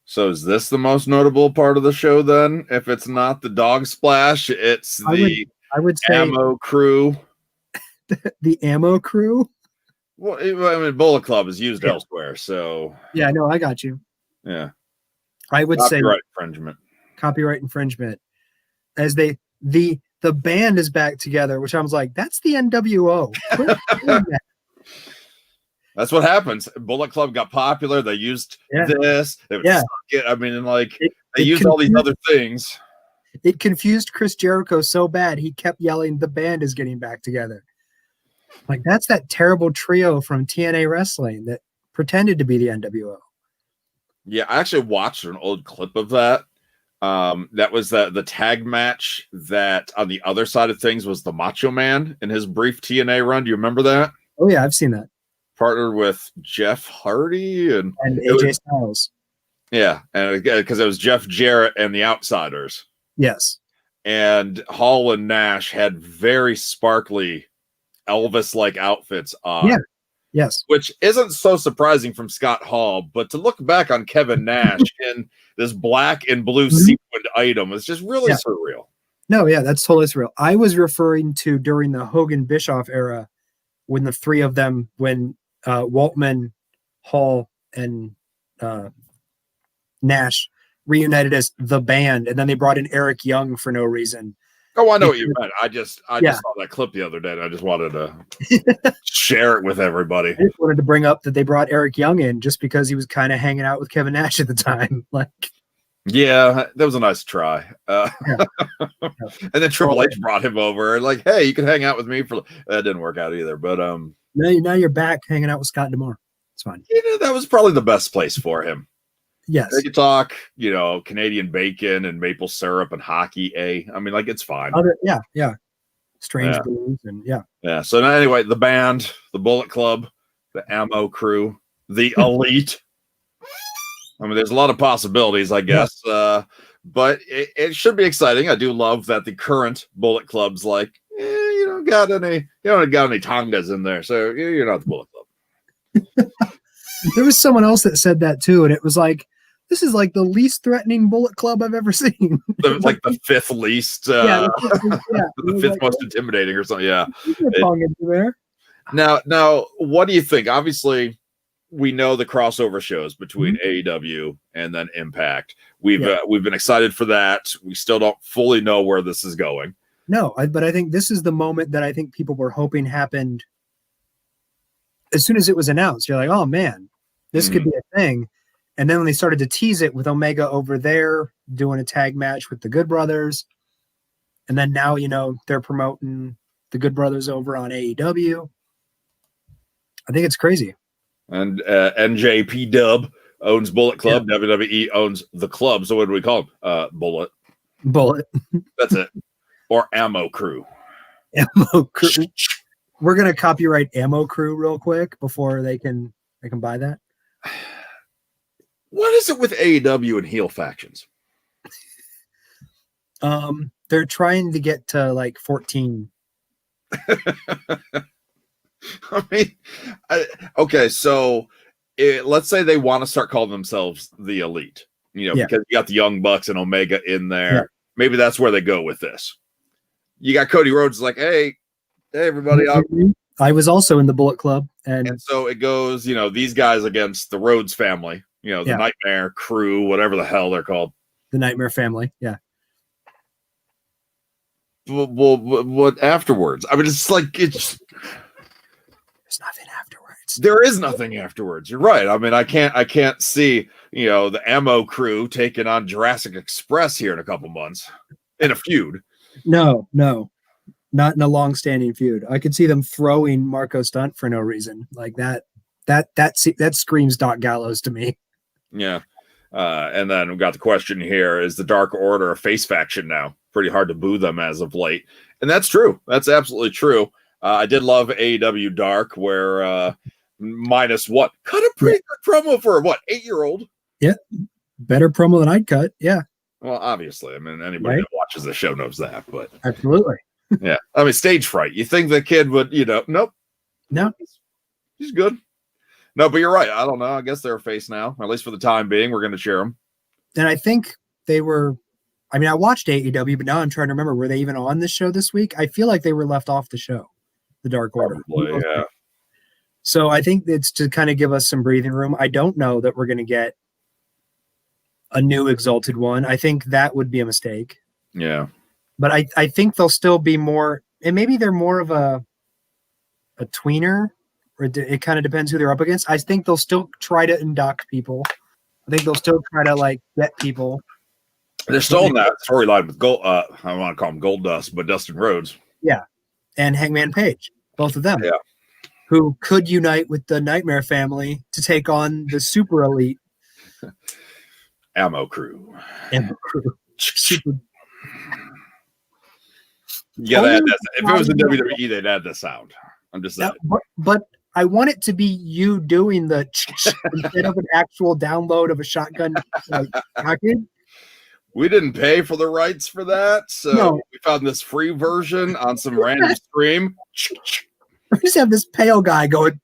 So is this the most notable part of the show then? If it's not the dog splash, it's the I would say ammo crew. The ammo crew? Well, I mean, Bullet Club is used elsewhere, so... Yeah, no, I got you. Yeah. I would say... Copyright infringement. As the band is back together, which I was like, that's the NWO. That's what happens. Bullet Club got popular. They used this. They would suck it. I mean, they used all these other things. It confused Chris Jericho so bad, he kept yelling, the band is getting back together. Like, that's that terrible trio from TNA Wrestling that pretended to be the NWO. Yeah, I actually watched an old clip of that. That was the tag match that on the other side of things was the Macho Man in his brief TNA run. Do you remember that? Oh, yeah, I've seen that. Partnered with Jeff Hardy and AJ Styles. Yeah, and because it was Jeff Jarrett and the Outsiders. Yes. And Hall and Nash had very sparkly Elvis-like outfits on. Yeah. Yes. Which isn't so surprising from Scott Hall, but to look back on Kevin Nash in this black and blue sequined item is just really surreal. No, yeah, that's totally surreal. I was referring to during the Hogan Bischoff era, when the three of them, when Waltman, Hall, and Nash reunited as the band, and then they brought in Eric Young for no reason. Oh, I know what you meant. I just saw that clip the other day, and I just wanted to share it with everybody. I just wanted to bring up that they brought Eric Young in just because he was kind of hanging out with Kevin Nash at the time. Yeah, that was a nice try. And then Triple H brought him over, like, hey, you can hang out with me for. That didn't work out either, but now you're back hanging out with Scott D'Amore. It's fine. That was probably the best place for him. Yes. They could talk, Canadian bacon and maple syrup and hockey. I mean, it's fine. Yeah. Strange blues and Yeah. So now, anyway, the band, the Bullet Club, the Ammo Crew, the Elite. I mean, there's a lot of possibilities, I guess. But it should be exciting. I do love that the current Bullet Club's like, you don't got any Tongas in there, so you're not the Bullet Club. There was someone else that said that too, and it was like, this is like the least threatening Bullet Club I've ever seen. It's like the fifth least, the fifth most intimidating or something. Yeah. Now, what do you think? Obviously, we know the crossover shows between AEW and then Impact. We've been excited for that. We still don't fully know where this is going. No, but I think this is the moment that I think people were hoping happened. As soon as it was announced, you're like, oh man, this could be a thing. And then when they started to tease it with Omega over there doing a tag match with the Good Brothers, and then now, they're promoting the Good Brothers over on AEW. I think it's crazy. And NJP Dub owns Bullet Club. Yeah. WWE owns the club. So what do we call them? Bullet. That's it. Or Ammo Crew. Ammo Crew. we're gonna copyright Ammo Crew real quick before they can buy that. What is it with AEW and heel factions? They're trying to get to like 14. I mean, okay, so let's say they want to start calling themselves the Elite, because you got the Young Bucks and Omega in there. Yeah. Maybe that's where they go with this. You got Cody Rhodes like, hey, everybody. I was also in the Bullet Club. And so it goes, these guys against the Rhodes family, the Nightmare Crew, whatever the hell they're called. The Nightmare family, yeah. Well, what afterwards? I mean, it's like, there's nothing afterwards. There is nothing afterwards. You're right. I mean, I can't see, the Ammo Crew taking on Jurassic Express here in a couple months in a feud. No, not in a long-standing feud. I could see them throwing Marco Stunt for no reason. Like that screams Doc Gallows to me. Yeah. And then we've got the question here, is the Dark Order a face faction now? Pretty hard to boo them as of late. And that's true. That's absolutely true. I did love AEW Dark, where minus what? Cut a pretty good promo for what? 8-year-old? Yeah. Better promo than I'd cut. Yeah. Well, obviously. I mean, anybody that watches the show knows that, but absolutely. Yeah. I mean, stage fright. You think the kid would, nope. No. He's good. No, but you're right. I don't know. I guess they're a face now, at least for the time being. We're going to cheer them. And I think they were, I mean, I watched AEW, but now I'm trying to remember, were they even on this show this week? I feel like they were left off the show, the Dark Order. Probably, yeah. So I think it's to kind of give us some breathing room. I don't know that we're going to get a new Exalted One. I think that would be a mistake. Yeah. But I think they'll still be more, and maybe they're more of a tweener, or it kind of depends who they're up against. I think they'll still try to induct people. I think they'll still try to like get people. They're still in that storyline with Gold. I want to call him Gold Dust, but Dustin Rhodes. Yeah, and Hangman Page, both of them. Yeah, who could unite with the Nightmare family to take on the Super Elite Ammo Crew. Ammo Crew. Super. Yeah, if it was in WWE, they'd add the sound. I'm just saying. But I want it to be you doing the instead of an actual download of a shotgun package. We didn't pay for the rights for that, so we found this free version on some random stream. We just have this pale guy going.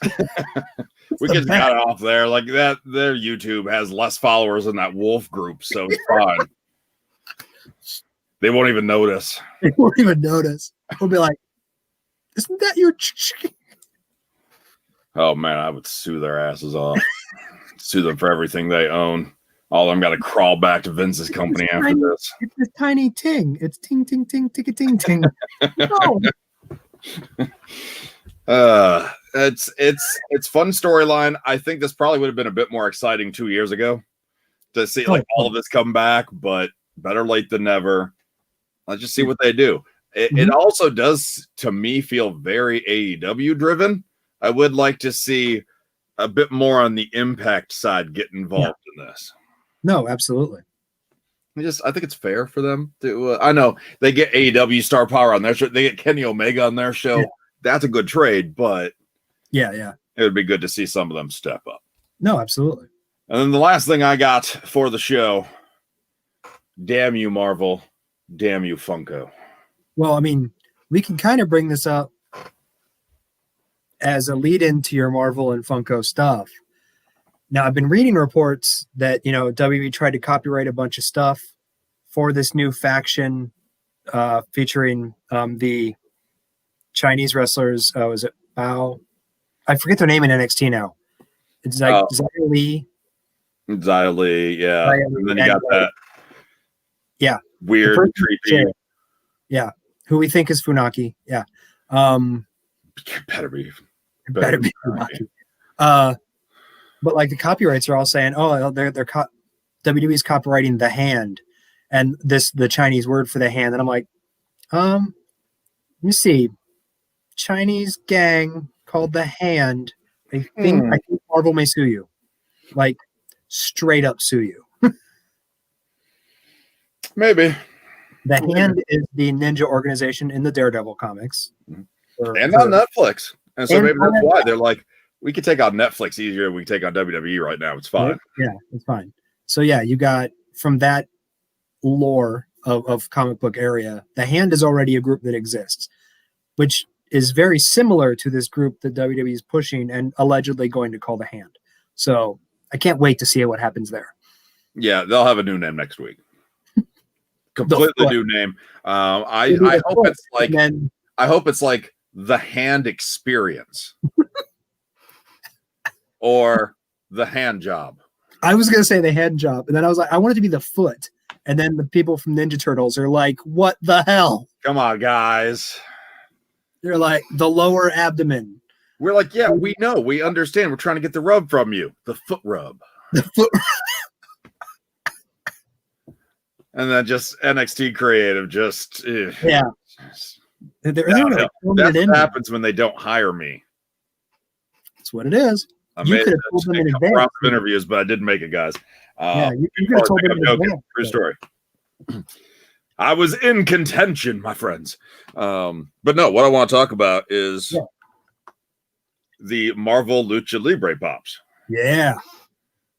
We just got it off there like that. Their YouTube has less followers than that Wolf group, so it's fine. They won't even notice. They won't even notice. We'll be like, "Isn't that your?" Oh man, I would sue their asses off. Sue them for everything they own. All of them got to crawl back to Vince's company after this. It's this tiny ting. It's ting ting ting ting ting ting. No. It's fun storyline. I think this probably would have been a bit more exciting 2 years ago to see like all of this come back, but better late than never. Let's just see what they do. It also does, to me, feel very AEW driven. I would like to see a bit more on the Impact side get involved in this. No, absolutely. I think it's fair for them to. I know they get AEW Star Power on their show. They get Kenny Omega on their show. Yeah. That's a good trade, but yeah, it would be good to see some of them step up. No, absolutely. And then the last thing I got for the show. Damn you, Marvel. Damn you, Funko. Well, I mean, we can kind of bring this up as a lead into your Marvel and Funko stuff. Now, I've been reading reports that, WWE tried to copyright a bunch of stuff for this new faction featuring the Chinese wrestlers. Was it Bao? I forget their name in NXT now. It's like Xia Li. Xia Li, yeah. And then you got that. Yeah. Weird, creepy. Yeah. Who we think is Funaki. Yeah. Better be Funaki. But like the copyrights are all saying, they're WWE's copyrighting the hand and the Chinese word for the hand. And I'm like, let me see. Chinese gang called the hand. I think Marvel may sue you. Like straight up sue you. Maybe. The Hand is the ninja organization in the Daredevil comics. and on Netflix. And so maybe that's why they're like, we could take on Netflix easier than we take on WWE right now. It's fine. Yeah, it's fine. So yeah, you got from that lore of comic book area, the Hand is already a group that exists, which is very similar to this group that WWE is pushing and allegedly going to call the Hand. So I can't wait to see what happens there. Yeah, they'll have a new name next week. Completely new name. I hope it's like I hope it's like the Hand Experience or the Hand Job. I was gonna say the Hand Job, and then I was like, I want it to be the Foot. And then the people from Ninja Turtles are like, what the hell? Come on, guys. They're like, the lower abdomen. We're like, yeah, we know. We understand. We're trying to get the rub from you. The foot rub. The foot. And then just NXT creative, just yeah. That's what happens when they don't hire me. That's what it is. You could have told them in advance. Interviews, but I didn't make it, guys. Yeah, you could have told them in advance. True story. I was in contention, my friends. But no, what I want to talk about is the Marvel Lucha Libre pops. Yeah.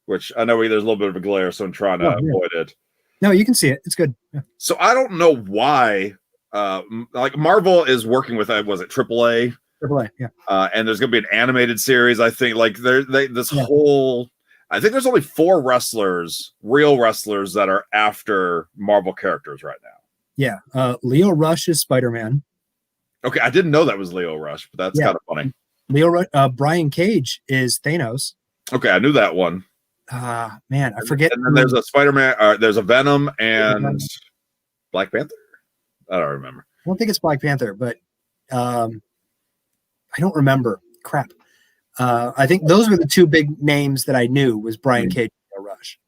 Which I know there's a little bit of a glare, so I'm trying to avoid it. No, you can see it. It's good. Yeah. So I don't know why. Like Marvel is working with, was it AAA? AAA, yeah. And there's going to be an animated series. I think like whole. I think there's only 4 wrestlers, real wrestlers, that are after Marvel characters right now. Yeah. Leo Rush is Spider-Man. Okay, I didn't know that was Leo Rush, but that's kind of funny. Leo Rush, Brian Cage is Thanos. Okay, I knew that one. Man, I forget. And then there's a Spider-Man, there's a Venom and Black Panther. I don't remember. I don't think it's Black Panther, but I don't remember. Crap. I think those were the 2 big names that I knew was Brian Cage and Leo Rush.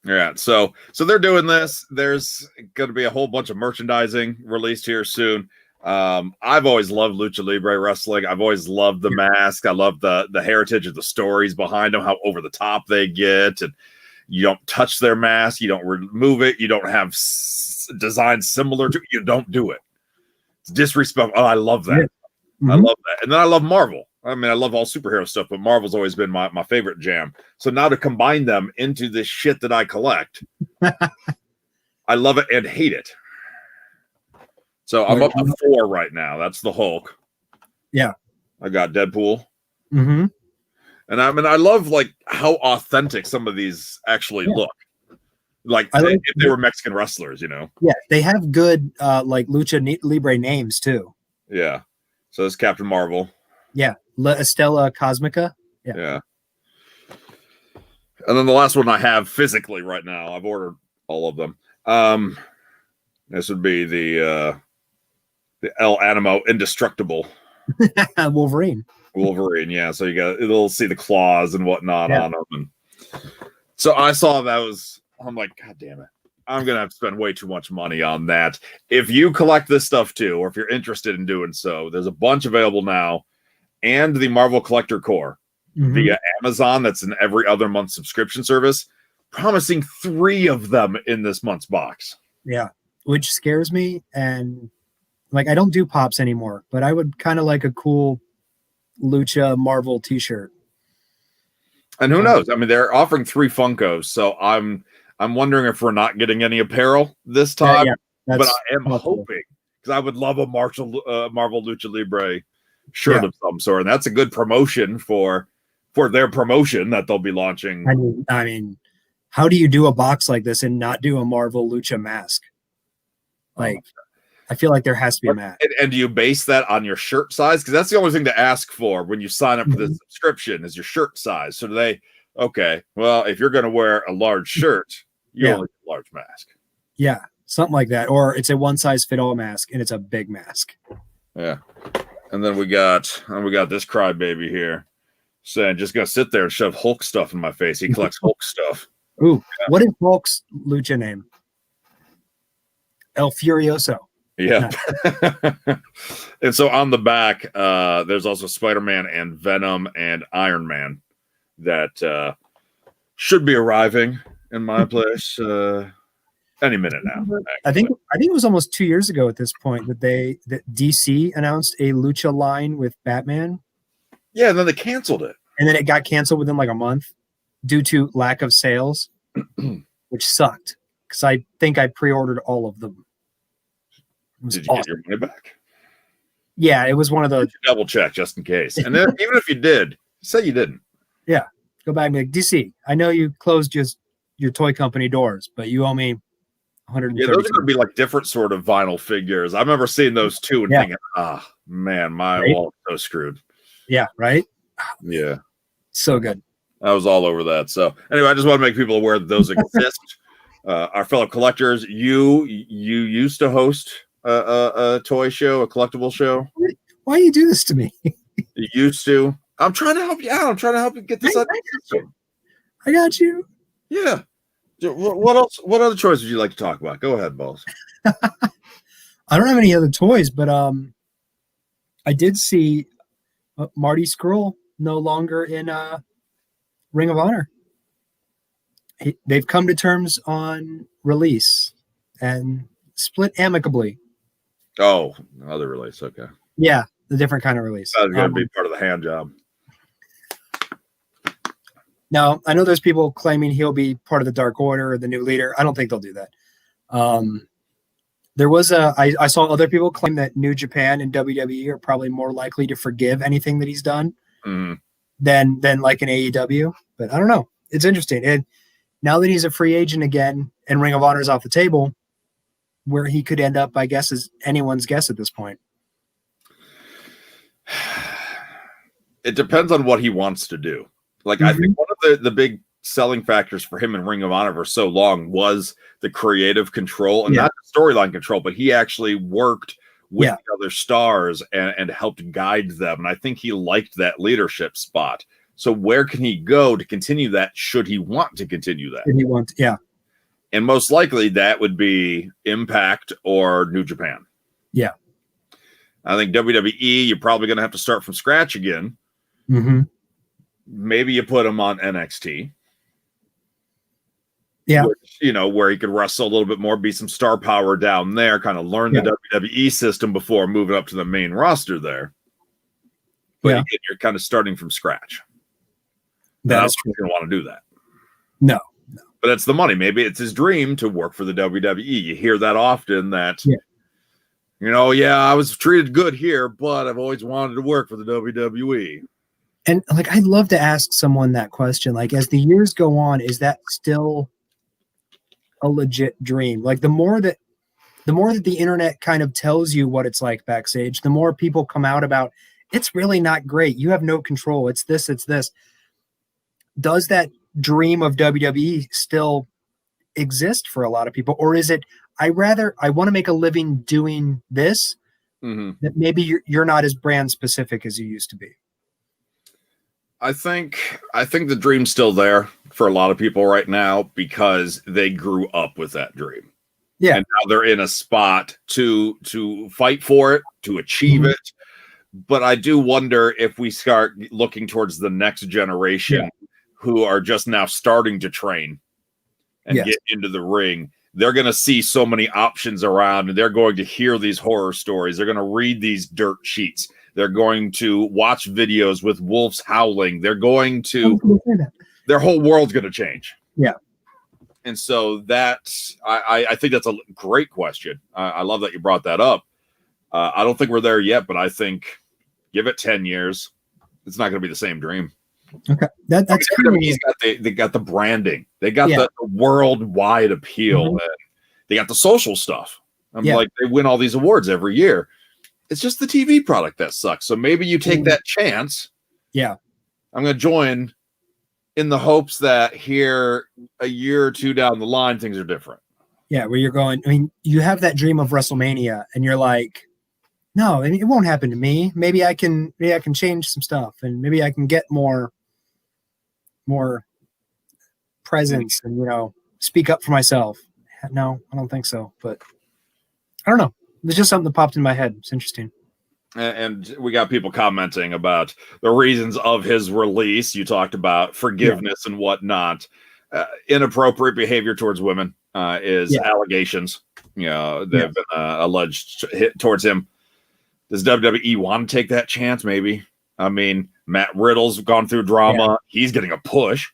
Yeah, so they're doing this. There's going to be a whole bunch of merchandising released here soon. I've always loved Lucha Libre wrestling. I've always loved the mask. I love the heritage of the stories behind them, how over the top they get, and you don't touch their mask, you don't remove it, you don't have designs similar to it, you don't do it. It's disrespectful. Oh, I love that. Yeah. I love that. And then I love Marvel. I mean, I love all superhero stuff, but Marvel's always been my favorite jam. So now to combine them into this shit that I collect, I love it and hate it. So I'm up to 4 right now. That's the Hulk. Yeah. I got Deadpool. Mm-hmm. And I mean, I love like how authentic some of these actually look. Like if they were Mexican wrestlers, you know? Yeah, they have good like Lucha Libre names too. Yeah. So it's Captain Marvel. Yeah. La Estela Cosmica. Yeah. And then the last one I have physically right now, I've ordered all of them. This would be the El Animo Indestructible. Wolverine, yeah. So they'll see the claws and whatnot on them. And so I saw I'm like, God damn it. I'm going to have to spend way too much money on that. If you collect this stuff too, or if you're interested in doing so, there's a bunch available now. And the Marvel Collector Core via Amazon, that's an every other month subscription service, promising 3 of them in this month's box. Yeah, which scares me. And like, I don't do pops anymore, but I would kind of like a cool Lucha Marvel t-shirt. And who knows? I mean, they're offering 3 Funkos, so I'm wondering if we're not getting any apparel this time. But I am hoping, because I would love a Marvel Lucha Libre shirt of some sort, and that's a good promotion for their promotion that they'll be launching. I mean, how do you do a box like this and not do a Marvel Lucha mask? Like, I feel like there has to be a mask. And do you base that on your shirt size? Because that's the only thing to ask for when you sign up for the subscription is your shirt size. So okay, well, if you're going to wear a large shirt, you only get a large mask. Yeah, something like that. Or it's a one-size-fit-all mask, and it's a big mask. Yeah. And then we got this crybaby here saying, just going to sit there and shove Hulk stuff in my face. He collects Hulk stuff. Ooh, what is Hulk's Lucha name? El Furioso. Yeah. And so on the back, there's also Spider-Man and Venom and Iron Man that should be arriving in my place any minute now. I think it was almost 2 years ago at this point that DC announced a Lucha line with Batman. Yeah, and then they canceled it. And then it got canceled within like a month due to lack of sales, which sucked because I think I pre-ordered all of them. Did you get your money back? Yeah, it was one of those. Double check just in case. And then even if you did, say you didn't. Yeah, go back and be like, DC, I know you closed just your toy company doors, but you owe me 130. Yeah, those are going to be like different sort of vinyl figures. I remember seeing those too and thinking, man, my wallet's so screwed. Yeah, right? Yeah. So good. I was all over that. So anyway, I just want to make people aware that those exist. Our fellow collectors, you used to host a toy show, a collectible show. Why do you do this to me? You used to. I'm trying to help you out. I'm trying to help you get this. I got you. Yeah. What else? What other choices would you like to talk about? Go ahead, Ballz. I don't have any other toys, but I did see Marty Scurll no longer in Ring of Honor. They've come to terms on release and split amicably. Oh, other release. Okay. Yeah, the different kind of release. That's going to be part of the hand job. Now, I know there's people claiming he'll be part of the Dark Order or the new leader. I don't think they'll do that. There was I saw other people claim that New Japan and WWE are probably more likely to forgive anything that he's done than like an AEW. But I don't know. It's interesting. And now that he's a free agent again and Ring of Honor is off the table, where he could end up, I guess, is anyone's guess at this point. It depends on what he wants to do. Like, I think one of the big selling factors for him in Ring of Honor for so long was the creative control and not the storyline control, but he actually worked with the other stars and helped guide them. And I think he liked that leadership spot. So where can he go to continue that should he want to continue that? If he wants, And most likely that would be Impact or New Japan. Yeah. I think WWE, you're probably going to have to start from scratch again. Mm-hmm. Maybe you put him on NXT. Yeah. Which, where he could wrestle a little bit more, be some star power down there, kind of learn the WWE system before moving up to the main roster there. But again, you're kind of starting from scratch. That's true. Going to want to do that. No. But it's the money. Maybe it's his dream to work for the WWE. You hear that often that, I was treated good here, but I've always wanted to work for the WWE. And like, I'd love to ask someone that question. Like, as the years go on, is that still a legit dream? Like, the more that the internet kind of tells you what it's like backstage, the more people come out about it's really not great. You have no control. It's this, it's this. Does that dream of WWE still exist for a lot of people? Or is it, I want to make a living doing this, that maybe you're not as brand specific as you used to be? I think the dream's still there for a lot of people right now because they grew up with that dream. Yeah. And now they're in a spot to fight for it, to achieve it. But I do wonder if we start looking towards the next generation who are just now starting to train and get into the ring. They're going to see so many options around, and they're going to hear these horror stories. They're going to read these dirt sheets. They're going to watch videos with wolves howling. They're going to, their whole world's going to change. Yeah. And so I think that's a great question. I love that you brought that up. I don't think we're there yet, but I think give it 10 years. It's not going to be the same dream. Okay. That's cool. They got the branding. They got the worldwide appeal. And they got the social stuff. Like, they win all these awards every year. It's just the TV product that sucks. So maybe you take that chance. Yeah. I'm going to join in the hopes that here a year or two down the line, things are different. Yeah. Where you're going, I mean, you have that dream of WrestleMania and you're like, no, it won't happen to me. Maybe I can change some stuff and maybe I can get more presence and, speak up for myself. No, I don't think so, but I don't know. It's just something that popped in my head. It's interesting. And we got people commenting about the reasons of his release. You talked about forgiveness and whatnot. Inappropriate behavior towards women. is allegations. You know, they've been alleged hit towards him. Does WWE want to take that chance? Maybe. I mean, Matt Riddle's gone through drama. Yeah. He's getting a push.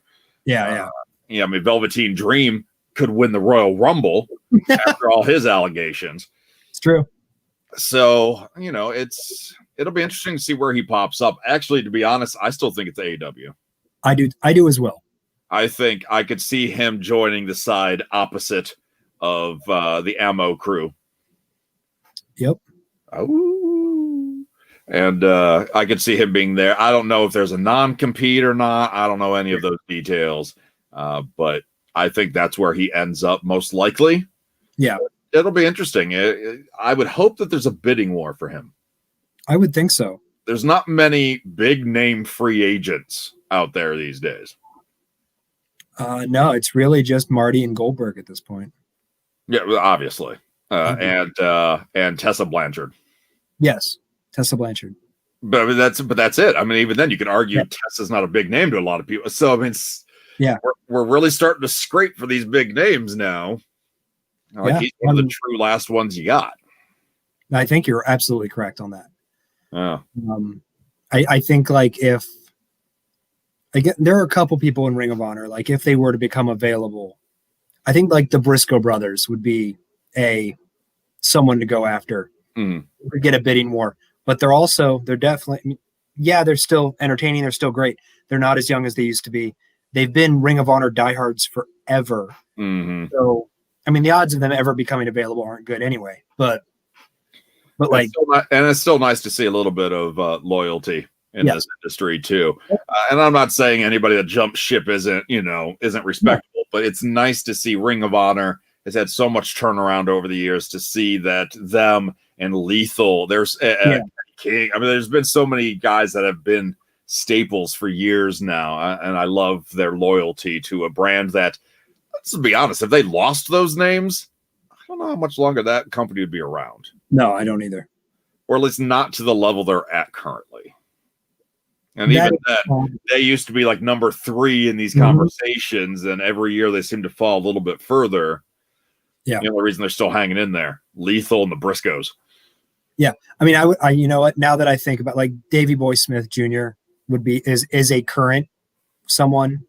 Yeah. I mean, Velveteen Dream could win the Royal Rumble after all his allegations. It's true. So, you know, it'll be interesting to see where he pops up. Actually, to be honest, I still think it's AEW. I do as well. I think I could see him joining the side opposite of the Ammo crew. Yep. Oh, and I could see him being there. I don't know if there's a non-compete or not. I don't know any of those details, but I think that's where he ends up most likely. Yeah. It'll be interesting. I would hope that there's a bidding war for him. I would think so. There's not many big name free agents out there these days. No, it's really just Marty and Goldberg at this point. Yeah, obviously. And Tessa Blanchard. Yes, Tessa Blanchard. But that's it. I mean, even then, you can argue Tessa's not a big name to a lot of people. So I mean, we're really starting to scrape for these big names now. Like he's one of the true last ones you got. I think you're absolutely correct on that. Oh. I think like if there are a couple people in Ring of Honor, like if they were to become available, I think like the Briscoe brothers would be someone to go after or get a bidding war. But they're definitely, they're still entertaining. They're still great. They're not as young as they used to be. They've been Ring of Honor diehards forever. Mm-hmm. So, I mean, the odds of them ever becoming available aren't good anyway. But like, it's still nice to see a little bit of loyalty in this industry too. And I'm not saying anybody that jumps ship isn't respectable, but it's nice to see Ring of Honor has had so much turnaround over the years to see that them and Lethal, there's King. I mean, there's been so many guys that have been staples for years now. And I love their loyalty to a brand that, let's be honest, if they lost those names, I don't know how much longer that company would be around. No, I don't either. Or at least not to the level they're at currently. And even then, they used to be like number 3 in these conversations, and every year they seem to fall a little bit further. Yeah. The only reason they're still hanging in there, Lethal and the Briscoes. Yeah. I mean, I you know what, now that I think about, like, Davey Boy Smith Jr. is a current someone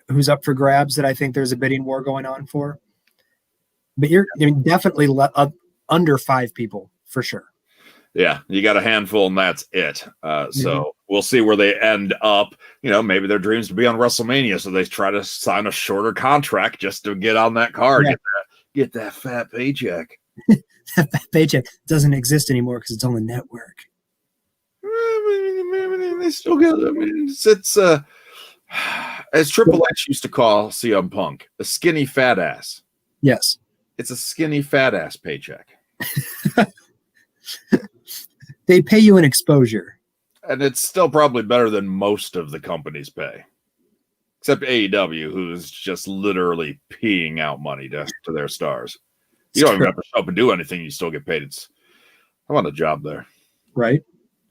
who's up for grabs that I think there's a bidding war going on for. But definitely under 5 people for sure. Yeah, you got a handful and that's it. So we'll see where they end up. You know, maybe their dreams to be on WrestleMania, so they try to sign a shorter contract just to get on that card, get that fat paycheck. That fat paycheck doesn't exist anymore because it's on the network. They still get. I mean, it's as Triple H used to call CM Punk, a skinny fat ass. Yes, it's a skinny fat ass paycheck. They pay you an exposure. And it's still probably better than most of the companies pay. Except AEW, who's just literally peeing out money to their stars. You don't even have to show up and do anything. You still get paid. I want a job there. Right.